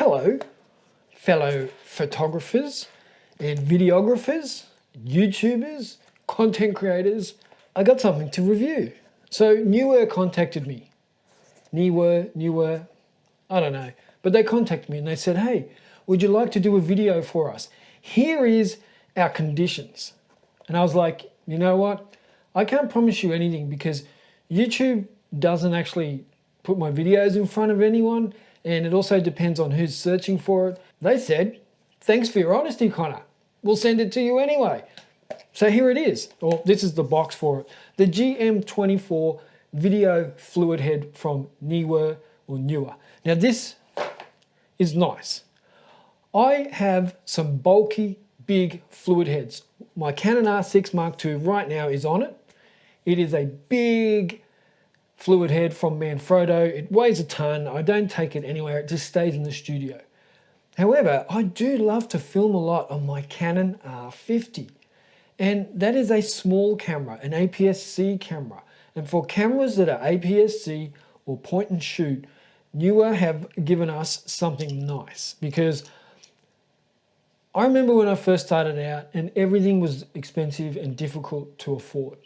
Hello, fellow photographers and videographers, YouTubers, content creators. I got something to review. So Neewer contacted me. Neewer, I don't know. But they contacted me and they said, hey, would you like to do a video for us? Here is our conditions. And I was like, you know what? I can't promise you anything because YouTube doesn't actually put my videos in front of anyone, and it also depends on who's searching for it. They said, thanks for your honesty, Connor. We'll send it to you anyway. So here it is, or this is the box for it. The GM24 Video Fluid Head from Neewer or Neewer. Now this is nice. I have some bulky, big fluid heads. My Canon R6 Mark II right now is on it. It is a big fluid head from Manfrotto. It weighs a ton. I don't take it anywhere. It just stays in the studio. However, I do love to film a lot on my Canon R50. And that is a small camera, an APS-C camera. And for cameras that are APS-C or point and shoot, Neewer have given us something nice, because I remember when I first started out and everything was expensive and difficult to afford.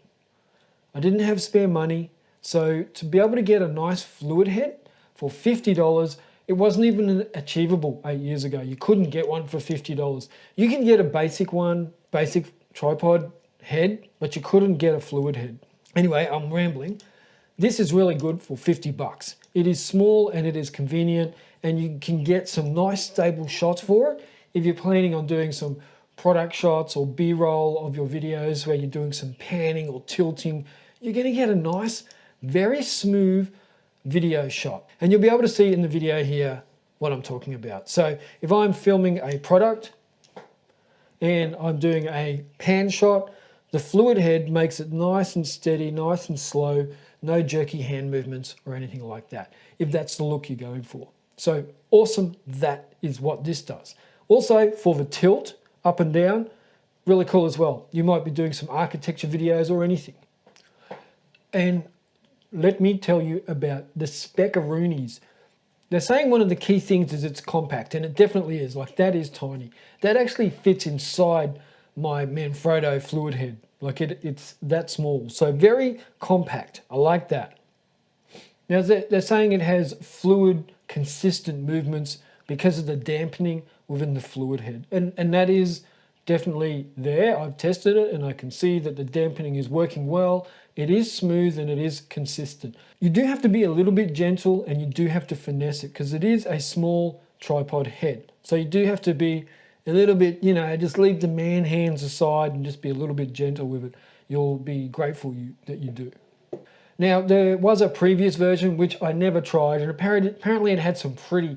I didn't have spare money, so to be able to get a nice fluid head for $50, it wasn't even achievable 8 years ago. You couldn't get one for $50. You can get a basic one, basic tripod head, but you couldn't get a fluid head. Anyway, I'm rambling. This is really good for 50 bucks. It is small and it is convenient, and you can get some nice stable shots for it if you're planning on doing some product shots or B-roll of your videos where you're doing some panning or tilting. You're going to get a nice, very smooth video shot. And you'll be able to see in the video here what I'm talking about. So if I'm filming a product and I'm doing a pan shot, the fluid head makes it nice and steady, nice and slow, no jerky hand movements or anything like that, if that's the look you're going for. So awesome, that is what this does. Also for the tilt, up and down, really cool as well. You might be doing some architecture videos or anything. And let me tell you about the Spec-a-Roonies. They're saying one of the key things is it's compact, and it definitely is. Like, that is tiny. That actually fits inside my Manfrotto fluid head. Like, it's that small. So very compact. I like that. Now they're saying it has fluid consistent movements because of the dampening within the fluid head. And that is definitely there. I've tested it and I can see that the dampening is working well. It is smooth and it is consistent. You do have to be a little bit gentle and you do have to finesse it because it is a small tripod head. So you do have to be a little bit, you know, just leave the man hands aside and just be a little bit gentle with it. You'll be grateful that you do. Now, there was a previous version which I never tried, and apparently it had some pretty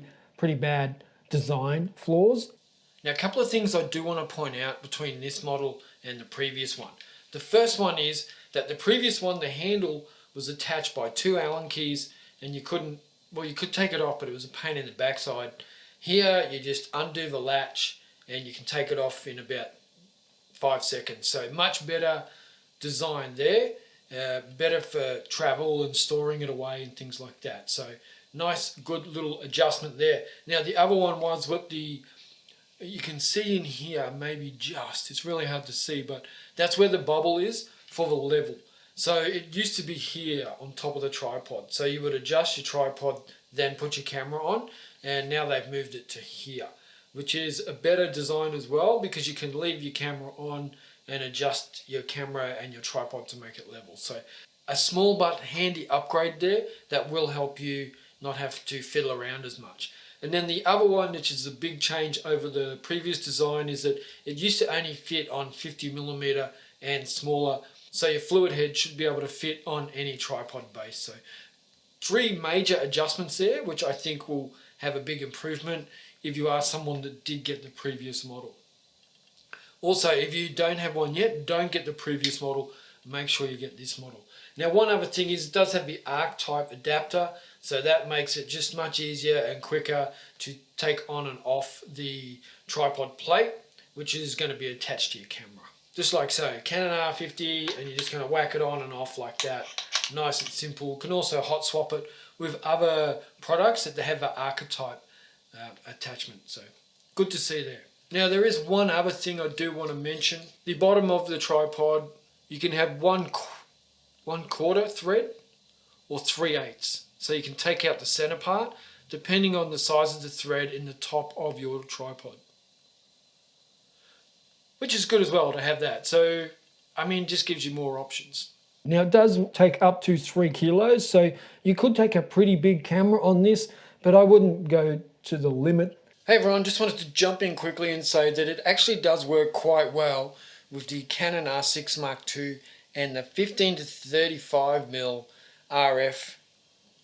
bad design flaws. Now, a couple of things I do want to point out between this model and the previous one. The first one is that the previous one, the handle was attached by 2 Allen keys, and you could take it off, but it was a pain in the backside. Here, you just undo the latch and you can take it off in about 5 seconds. So much better design there. Better for travel and storing it away and things like that. So nice, good little adjustment there. Now the other one was what you can see in here, maybe just, it's really hard to see, but that's where the bubble is for the level. So it used to be here on top of the tripod. So you would adjust your tripod, then put your camera on, and now they've moved it to here, which is a better design as well because you can leave your camera on and adjust your camera and your tripod to make it level. So a small but handy upgrade there that will help you not have to fiddle around as much. And then the other one, which is a big change over the previous design, is that it used to only fit on 50mm and smaller. So your fluid head should be able to fit on any tripod base. So 3 major adjustments there, which I think will have a big improvement if you are someone that did get the previous model. Also, if you don't have one yet, don't get the previous model. Make sure you get this model. Now, one other thing is it does have the ARC type adapter, so that makes it just much easier and quicker to take on and off the tripod plate, which is going to be attached to your camera. Just like so, Canon R50, and you're just going to whack it on and off like that. Nice and simple. You can also hot swap it with other products that they have the archetype attachment. So good to see there. Now there is one other thing I do want to mention. The bottom of the tripod, you can have one quarter thread or 3/8. So you can take out the center part depending on the size of the thread in the top of your tripod. Which is good as well to have that. So, I mean, just gives you more options. Now it does take up to 3 kilos, so you could take a pretty big camera on this, but I wouldn't go to the limit. Hey everyone, just wanted to jump in quickly and say that it actually does work quite well with the Canon R6 Mark II and the 15 to 35mm RF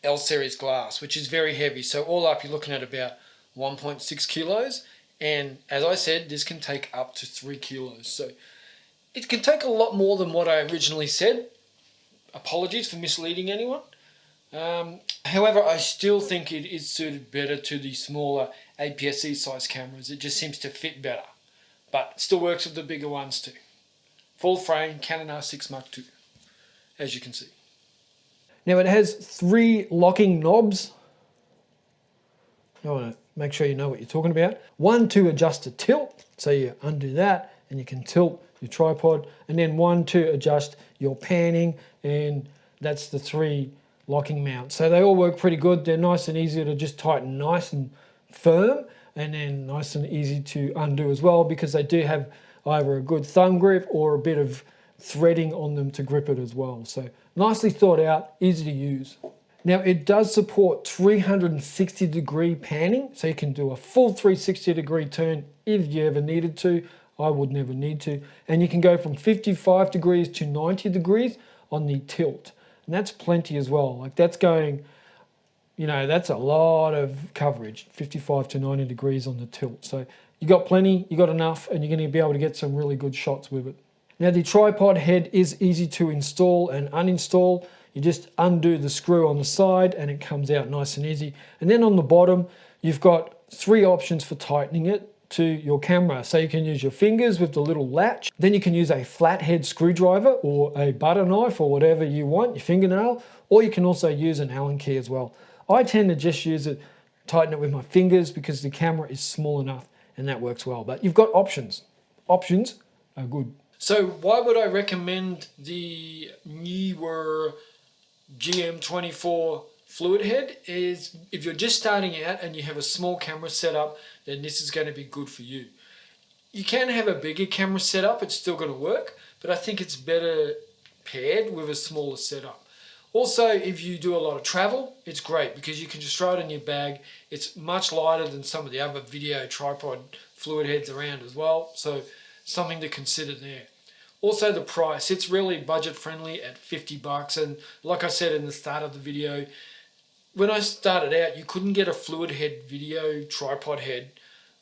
L-series glass, which is very heavy. So all up you're looking at about 1.6 kilos. And as I said, this can take up to 3 kilos. So it can take a lot more than what I originally said. Apologies for misleading anyone. However, I still think it is suited better to the smaller APS-C size cameras. It just seems to fit better. But it still works with the bigger ones too. Full frame Canon R6 Mark II, as you can see. Now it has 3 locking knobs. I want to make sure you know what you're talking about. One to adjust the tilt, so you undo that and you can tilt your tripod, and then one to adjust your panning, and that's the 3 locking mounts. So they all work pretty good. They're nice and easy to just tighten nice and firm, and then nice and easy to undo as well, because they do have either a good thumb grip or a bit of threading on them to grip it as well. So nicely thought out, easy to use. Now it does support 360-degree panning, so you can do a full 360-degree turn if you ever needed to. I would never need to. And you can go from 55 degrees to 90 degrees on the tilt. And that's plenty as well. Like that's going, you know, that's a lot of coverage, 55 to 90 degrees on the tilt. So you got plenty, you got enough, and you're going to be able to get some really good shots with it. Now the tripod head is easy to install and uninstall. You just undo the screw on the side and it comes out nice and easy. And then on the bottom, you've got 3 options for tightening it to your camera. So you can use your fingers with the little latch. Then you can use a flathead screwdriver or a butter knife or whatever you want, your fingernail, or you can also use an Allen key as well. I tend to just use it, tighten it with my fingers because the camera is small enough and that works well. But you've got options. Options are good. So why would I recommend the newer GM24 fluid head? Is if you're just starting out and you have a small camera setup, then this is going to be good for you. You can have a bigger camera setup, it's still going to work, but I think it's better paired with a smaller setup. Also, if you do a lot of travel, it's great because you can just throw it in your bag. It's much lighter than some of the other video tripod fluid heads around as well, so something to consider there. Also the price, it's really budget friendly at $50, and like I said in the start of the video, when I started out you couldn't get a fluid head video tripod head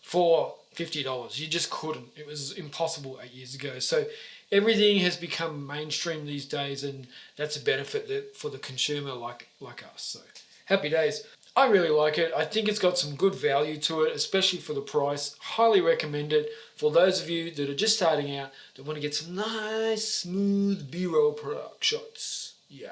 for $50. You just couldn't. It was impossible 8 years ago. So everything has become mainstream these days, and that's a benefit for the consumer like us. So happy days. I really like it. I think it's got some good value to it, especially for the price. Highly recommend it for those of you that are just starting out that want to get some nice, smooth B-roll product shots. Yeah.